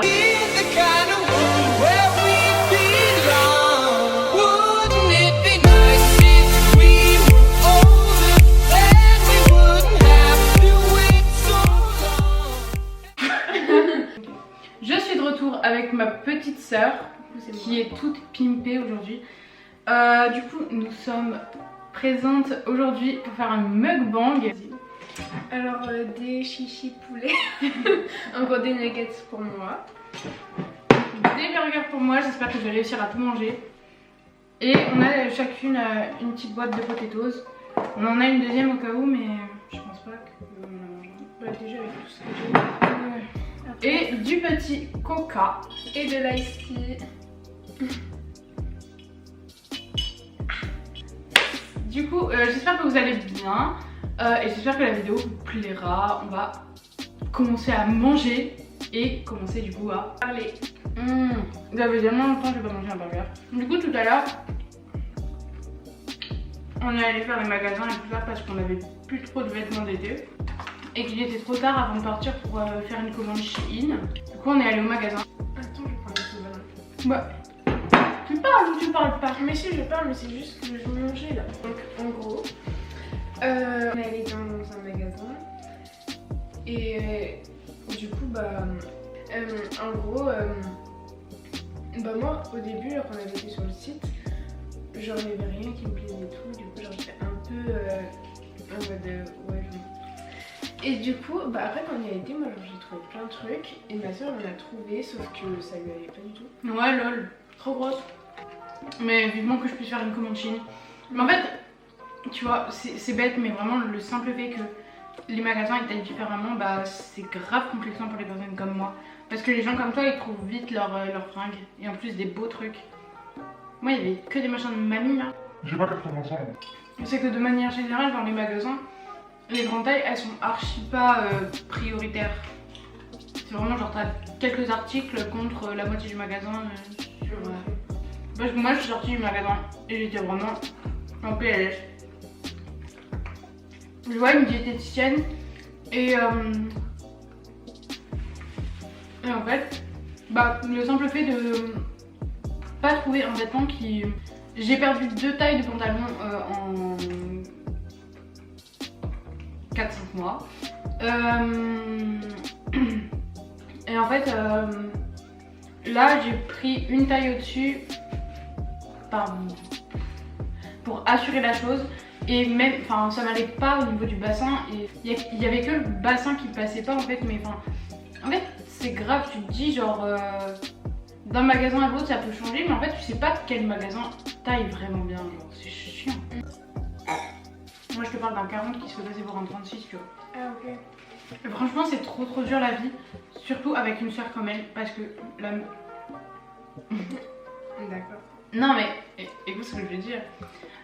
Je suis de retour avec ma petite sœur qui est toute pimpée aujourd'hui. Du coup, nous sommes présentes aujourd'hui pour faire un mukbang. Alors des chichis poulets, encore des nuggets pour moi, des burgers pour moi, j'espère que je vais réussir à tout manger. Et on a chacune une petite boîte de potatoes. On en a une deuxième au cas où, mais je pense pas qu'on en mange. Bah déjà avec tout ce que j'ai. Et du petit coca. Et de l'ice tea. Du coup, j'espère que vous allez bien. Et j'espère que la vidéo vous plaira. On va commencer à manger et commencer du coup à parler. Ça fait tellement longtemps que je n'ai pas mangé un burger. Du coup, tout à l'heure, on est allé faire les magasins et tout ça parce qu'on avait plus trop de vêtements d'été et qu'il était trop tard avant de partir pour faire une commande Shein. Du coup, on est allé au magasin. Attends, je prends le ballon. Bah, tu parles ou tu parles pas? Mais si, je parle, mais c'est juste que je mangeais là. Donc, en gros, on est allé dans un magasin et du coup, en gros, moi au début, quand on avait été sur le site, genre il n'y avait rien qui me plaisait et tout, du coup, genre j'étais un peu en mode ouais, non. Et du coup, après quand on y a été, moi j'ai trouvé plein de trucs et ma soeur en a trouvé, sauf que ça lui allait pas du tout. Ouais, lol, trop grosse. Mais vivement que je puisse faire une commande Chine. Mais en fait, tu vois, c'est bête, mais vraiment le simple fait que les magasins ils taillent différemment, c'est grave complexant pour les personnes comme moi. Parce que les gens comme toi ils trouvent vite leurs fringues et en plus des beaux trucs. Moi il y avait que des machins de mamie là. J'ai pas 80 ans. C'est que de manière générale dans les magasins, les grandes tailles elles sont archi pas prioritaires. C'est vraiment genre t'as quelques articles contre la moitié du magasin. Parce que moi je suis sortie du magasin et j'étais vraiment en PLS. Je vois une diététicienne et en fait, le simple fait de pas trouver un vêtement qui... J'ai perdu 2 tailles de pantalon en 4-5 mois. Et en fait, là j'ai pris une taille au-dessus pour assurer la chose. Et même, ça m'allait pas au niveau du bassin et il y avait que le bassin qui passait pas en fait, mais en fait c'est grave, tu te dis genre d'un magasin à l'autre ça peut changer, mais en fait tu sais pas quel magasin taille vraiment bien, genre c'est chiant. Moi je te parle d'un 40 qui se fait passer pour un 36, tu vois. Ah ok. Et franchement c'est trop dur la vie, surtout avec une soeur comme elle, parce que la... D'accord. Non mais, écoute ce que je veux dire.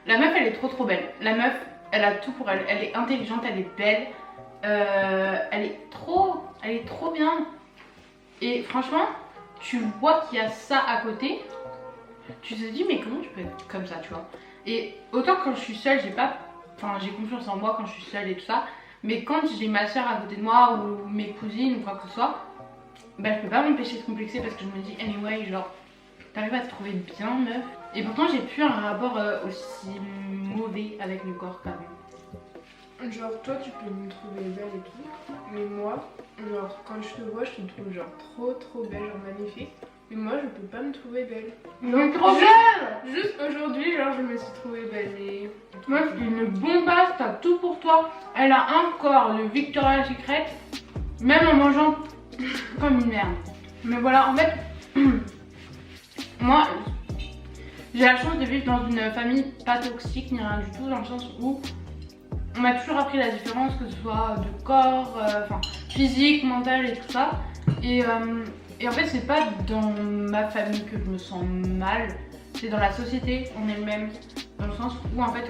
La meuf elle est trop belle. La meuf elle a tout pour elle. Elle est intelligente, elle est belle. Elle est trop bien. Et franchement, tu vois qu'il y a ça à côté. Tu te dis mais comment tu peux être comme ça, tu vois. Et autant quand je suis seule, j'ai confiance en moi quand je suis seule et tout ça. Mais quand j'ai ma soeur à côté de moi ou mes cousines ou quoi que ce soit, je peux pas m'empêcher de complexer parce que je me dis anyway genre t'arrives à te trouver bien meuf. Et pourtant j'ai plus un rapport aussi mauvais avec mon corps quand même. Genre toi tu peux me trouver belle et tout, mais moi, genre quand je te vois je te trouve genre trop belle, genre magnifique. Mais moi je peux pas me trouver belle. Donc trop belle. Juste aujourd'hui genre je me suis trouvée belle mais... Meuf une bombasse, t'as tout pour toi. Elle a un corps de Victoria's Secret, même en mangeant comme une merde. Mais voilà en fait, moi j'ai la chance de vivre dans une famille pas toxique ni rien du tout, dans le sens où on m'a toujours appris la différence, que ce soit de corps, physique, mental et tout ça. Et en fait c'est pas dans ma famille que je me sens mal, c'est dans la société en elle-même, dans le sens où en fait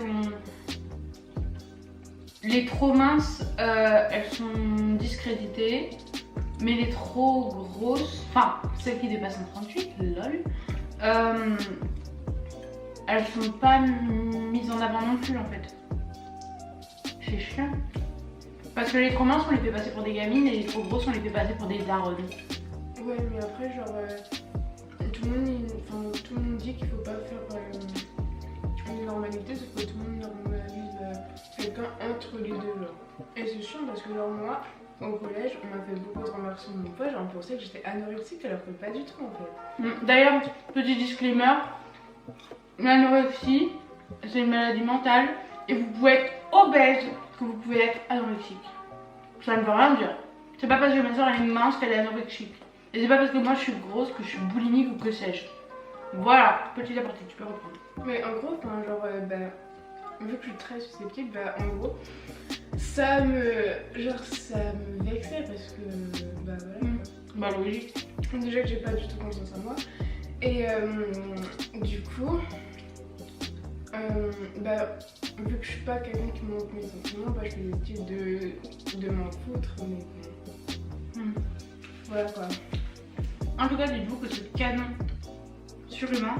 les trop minces elles sont discréditées, mais les trop grosses, celles qui dépassent un 38, lol, elles sont pas mises en avant non plus en fait. C'est chiant. Parce que les trop minces on les fait passer pour des gamines et les trop grosses on les fait passer pour des daronnes. Ouais, mais après, genre, tout le monde dit qu'il faut pas faire une normalité, sauf que tout le monde normalise quelqu'un entre les deux, genre. Et c'est chiant parce que, genre, moi, au collège, on m'a fait beaucoup de remarques sur mon poids, genre, on pensait que j'étais anorexique, alors que pas du tout, en fait. D'ailleurs, petit disclaimer, l'anorexie, c'est une maladie mentale et vous pouvez être obèse que vous pouvez être anorexique. Ça ne veut rien dire. C'est pas parce que ma soeur elle est mince qu'elle est anorexique. Et c'est pas parce que moi je suis grosse que je suis boulimique ou que sais-je. Voilà, petit aparté, tu peux reprendre. Mais en gros, genre, vu que je suis très susceptible, en gros, ça me vexait parce que, voilà. Bah logique. Déjà que j'ai pas du tout confiance en moi. Et du coup, vu que je suis pas quelqu'un qui montre mes sentiments, je fais le style de m'en foutre, mais bon. Voilà quoi. En tout cas, dites-vous que ce canon surhumain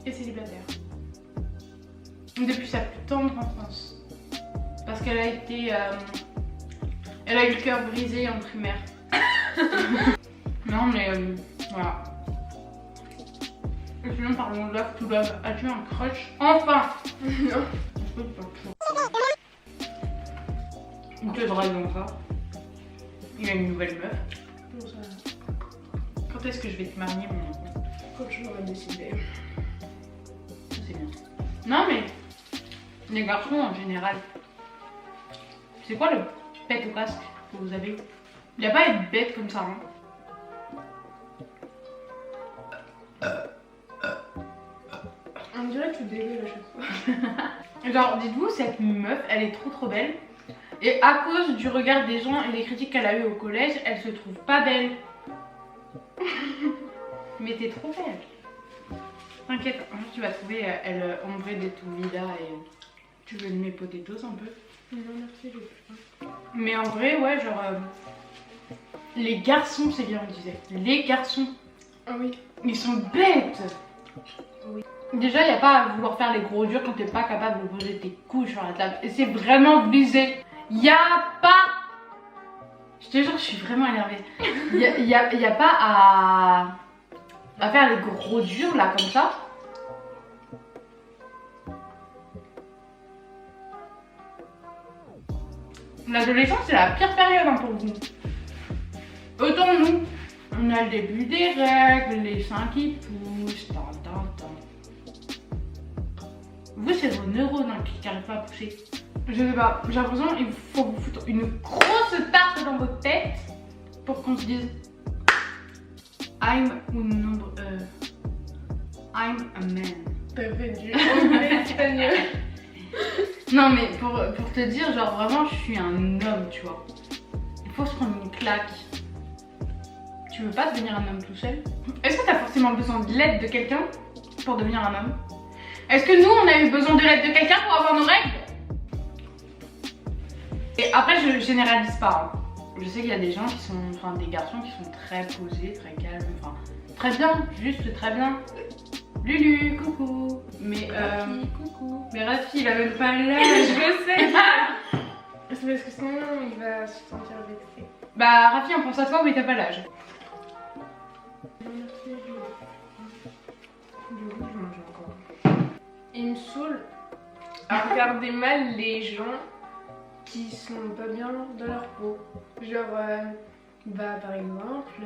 est célibataire. Depuis sa plus tendre enfance. Parce qu'elle a été. Elle a eu le cœur brisé en primaire. Non, mais voilà. Et sinon, parlons de Love to Love. As-tu un crush? Enfin! Non. Il te drague donc ça. Il a une nouvelle meuf. Bon, ça, Quand est-ce que je vais te marier, mon enfant? quand je l'aurai décidé. Ça, c'est bien. Non, mais les garçons en général. C'est quoi le pet au casque que vous avez? Il n'y a pas à être bête comme ça, hein. On dirait que tu dégueules à chaque fois. Genre, dites-vous, cette meuf, elle est trop belle. Et à cause du regard des gens et des critiques qu'elle a eu au collège, elle se trouve pas belle. Mais t'es trop belle. T'inquiète, un jour tu vas trouver elle ombrée de tout vida et tu veux mes potatoes un peu. Non, merci, j'ai plus faim. Mais en vrai, ouais, genre. Les garçons, c'est bien, on disait. Les garçons, Ah oui. ils sont bêtes. Oui. Déjà, il n'y a pas à vouloir faire les gros durs quand t'es pas capable de poser tes couilles sur la table. Et c'est vraiment visé. Il n'y a pas. Je te jure, je suis vraiment énervée. Il y a pas à faire les gros durs là, comme ça. L'adolescence, c'est la pire période hein, pour vous. Autant nous, on a le début des règles, les seins qui poussent, Vous, c'est vos neurones hein, qui n'arrivent pas à pousser. Je sais pas, j'ai l'impression qu'il faut vous foutre une grosse tarte dans votre tête pour qu'on se dise I'm a man. T'as fait du anglais espagnol. Non mais pour te dire, genre vraiment je suis un homme, tu vois. Il faut se prendre une claque. Tu veux pas devenir un homme tout seul? Est-ce que t'as forcément besoin de l'aide de quelqu'un pour devenir un homme? Est-ce que nous on a eu besoin de l'aide de quelqu'un pour avoir nos règles? Et après je généralise pas. Hein. Je sais qu'il y a des gens qui sont, enfin des garçons qui sont très posés, très calmes, enfin très bien, juste très bien. Lulu, coucou. Mais coucou. Mais Rafi, il a même pas l'âge. Je sais. C'est parce que sinon il va se sentir vexé. Bah Rafi, on pense à toi mais t'as pas l'âge. Merci, du coup, je mange encore. Il me saoule à regarder mal les gens qui sont pas bien dans leur peau. Genre, par exemple,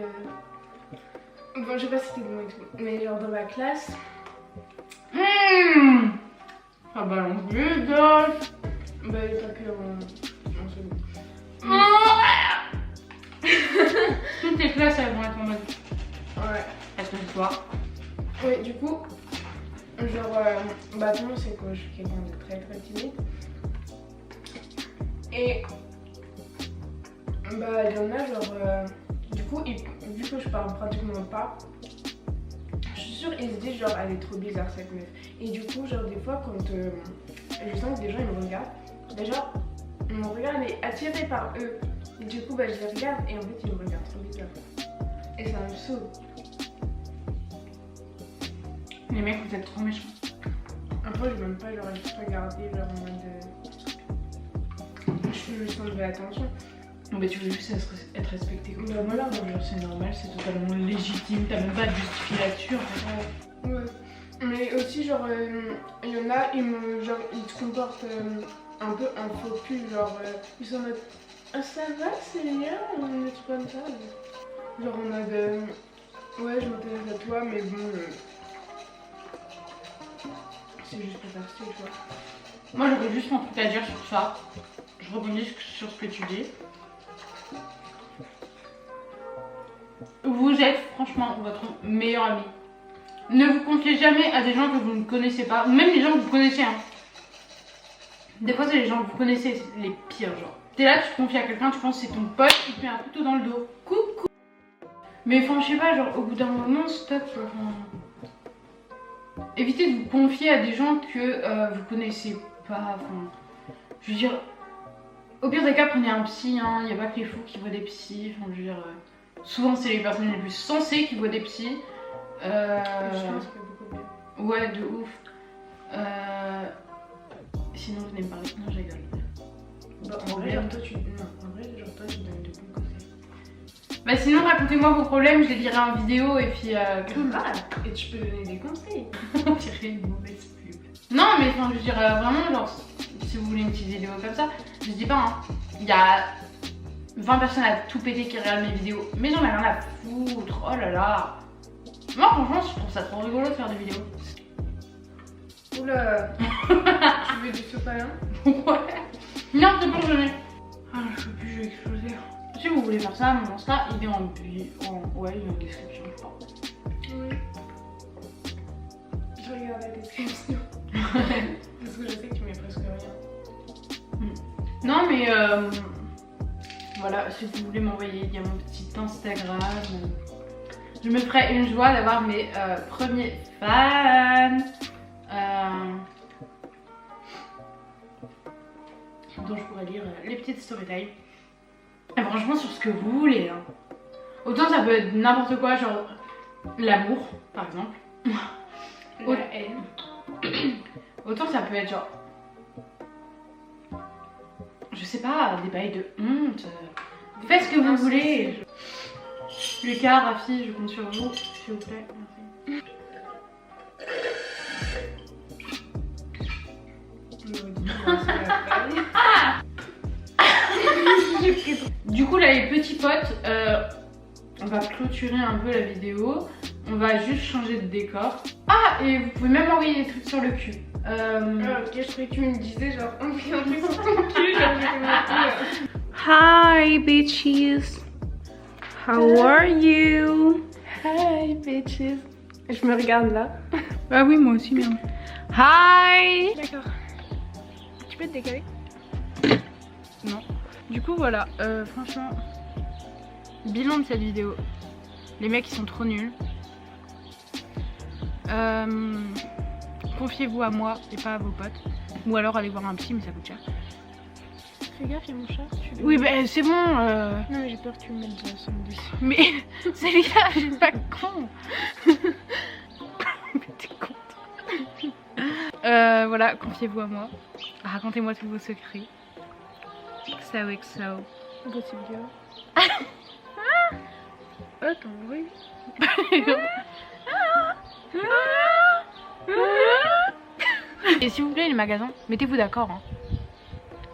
bon, je sais pas si c'était bon exemple, mais genre dans ma classe. Ça balance les gars. Bah, il n'y a pas que en second. Toutes les classes elles vont être en mode. Ouais. Est-ce que c'est toi? Oui, du coup, genre, tout le monde sait que je suis quelqu'un de très très timide. Et il y en a genre, du coup, vu que je parle pratiquement pas, je suis sûre ils se disent genre elle est trop bizarre cette meuf. Et du coup, genre des fois quand je sens que des gens ils me regardent, déjà mon regard est attiré par eux. Et du coup, je les regarde et en fait ils me regardent trop bizarre. Et ça me saoule. Les mecs, vous êtes trop méchants. Après, je m'aime pas genre juste regarder genre en mode. Je sens de l'attention. Mais tu veux juste être respecté. Bah voilà, genre c'est normal, c'est totalement légitime, t'as même pas à te justifier là-dessus en fait. Ouais. Mais aussi genre il y en a, ils se comportent un peu en faux cul, genre ils sont en mode ah, ça va Seigneur, ou des trucs comme ça. Genre en mode ouais je m'intéresse à toi mais bon c'est juste pour faire style tu vois. Moi j'aurais juste un truc à dire sur ça. Je rebondis sur ce que tu dis. Vous êtes franchement votre meilleur ami. Ne vous confiez jamais à des gens que vous ne connaissez pas, même les gens que vous connaissez. Hein. Des fois c'est les gens que vous connaissez, c'est les pires genre. T'es là, tu te confies à quelqu'un, tu penses que c'est ton pote, il te met un couteau dans le dos. Coucou. Mais enfin je sais pas, genre au bout d'un moment, stop. Évitez de vous confier à des gens que vous connaissez pas. Je veux dire, au pire des cas, prenez un psy. Hein. Il n'y a pas que les fous qui voient des psys. Je veux dire, souvent c'est les personnes les plus sensées qui voient des psys. Je pense que beaucoup mieux. Ouais, de ouf. Sinon, venez me parler. Non, je rigole. Bah, en vrai, genre toi, tu donnes de bons conseils. Bah, sinon, racontez-moi vos problèmes, je les dirai en vidéo et puis. Cool. Et tu peux donner des conseils. On dirait une mauvaise pub. Non, mais enfin, je dirais vraiment, genre, si vous voulez une petite vidéo comme ça, je dis pas, hein. Il y a 20 personnes à tout péter qui regardent mes vidéos, mais j'en ai rien à foutre. Oh là là. Moi, franchement, je trouve ça trop rigolo de faire des vidéos. Oula. Tu veux du sopalin? Ouais. Non, c'est bon, je l'ai. Ah, je peux plus, je vais exploser. Si vous voulez faire ça, mon Insta, il est en ouais, il est en description, je crois. Oui. Je regarde la description. Parce que je sais que tu mets presque rien. Non, mais voilà, si vous voulez m'envoyer, il y a mon petit Instagram. Je me ferais une joie d'avoir mes premiers fans. Dont je pourrais lire les petites storytime. Et franchement, sur ce que vous voulez. Hein. Autant ça peut être n'importe quoi, genre l'amour, par exemple. La haine. Autant ça peut être genre. Je sais pas, des bails de honte. Faites ce que vous voulez. Lucas, Rafi, je compte sur vous, s'il vous plaît. Merci. Du coup là les petits potes, on va clôturer un peu la vidéo. On va juste changer de décor. Ah, et vous pouvez même envoyer des trucs sur le cul. Ok, je croyais que tu me disais genre on fait un truc sur ton cul, genre j'ai Hi bitches. How are you? Hi bitches. Je me regarde là. Ah oui, moi aussi, merde. Hi. D'accord. Tu peux te décaler? Non. Du coup, voilà. Franchement, bilan de cette vidéo. Les mecs, ils sont trop nuls. Confiez-vous à moi et pas à vos potes. Ou alors allez voir un psy, mais ça coûte cher. Fais gaffe, il y a mon chat. Oui, bah c'est bon. Non, mais j'ai peur que tu me mettes de la somme dessus. Mais c'est les gars, je suis pas con. Mais t'es con. Voilà, confiez-vous à moi. Racontez-moi tous vos secrets. XOXO. Gossip Girl. Oh, ton bruit. Et s'il vous plaît, les magasins, mettez-vous d'accord. Hein.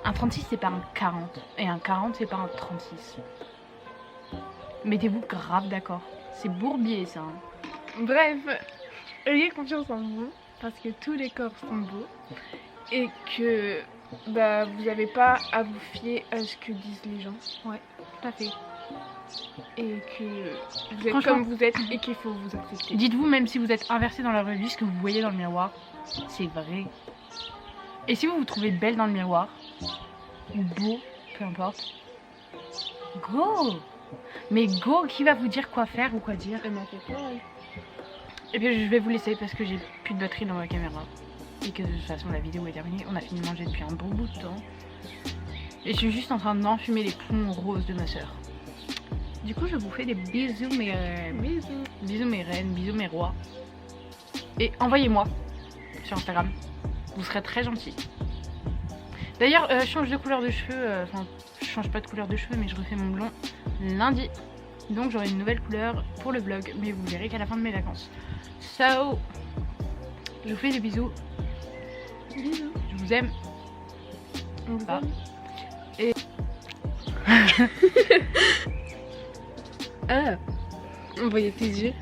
Un 36 c'est pas un 40 et un 40 c'est pas un 36. Mettez-vous grave d'accord. C'est bourbier ça. Hein. Bref, ayez confiance en vous parce que tous les corps sont beaux et que bah, vous n'avez pas à vous fier à ce que disent les gens. Ouais, tout à fait. Et que vous êtes comme vous êtes et qu'il faut vous accepter. Dites-vous, même si vous êtes inversé dans la vraie vie, ce que vous voyez dans le miroir, c'est vrai. Et si vous vous trouvez belle dans le miroir, ou beau, peu importe, go! Mais go, qui va vous dire quoi faire ou quoi dire? Et puis je vais vous laisser parce que j'ai plus de batterie dans ma caméra. Et que de toute façon la vidéo est terminée, on a fini de manger depuis un bon bout de temps. Et je suis juste en train d'enfumer les plombs roses de ma soeur. Du coup je vous fais des bisous mes bisous mes reines, bisous mes rois. Et envoyez-moi sur Instagram, vous serez très gentils. D'ailleurs, je change de couleur de cheveux, enfin, je change pas de couleur de cheveux, mais je refais mon blond lundi. Donc j'aurai une nouvelle couleur pour le vlog, mais vous verrez qu'à la fin de mes vacances. So, je vous fais des bisous. Bisous. Je vous aime. On vous Ah. aime. Et... Ah, on voyait tes yeux.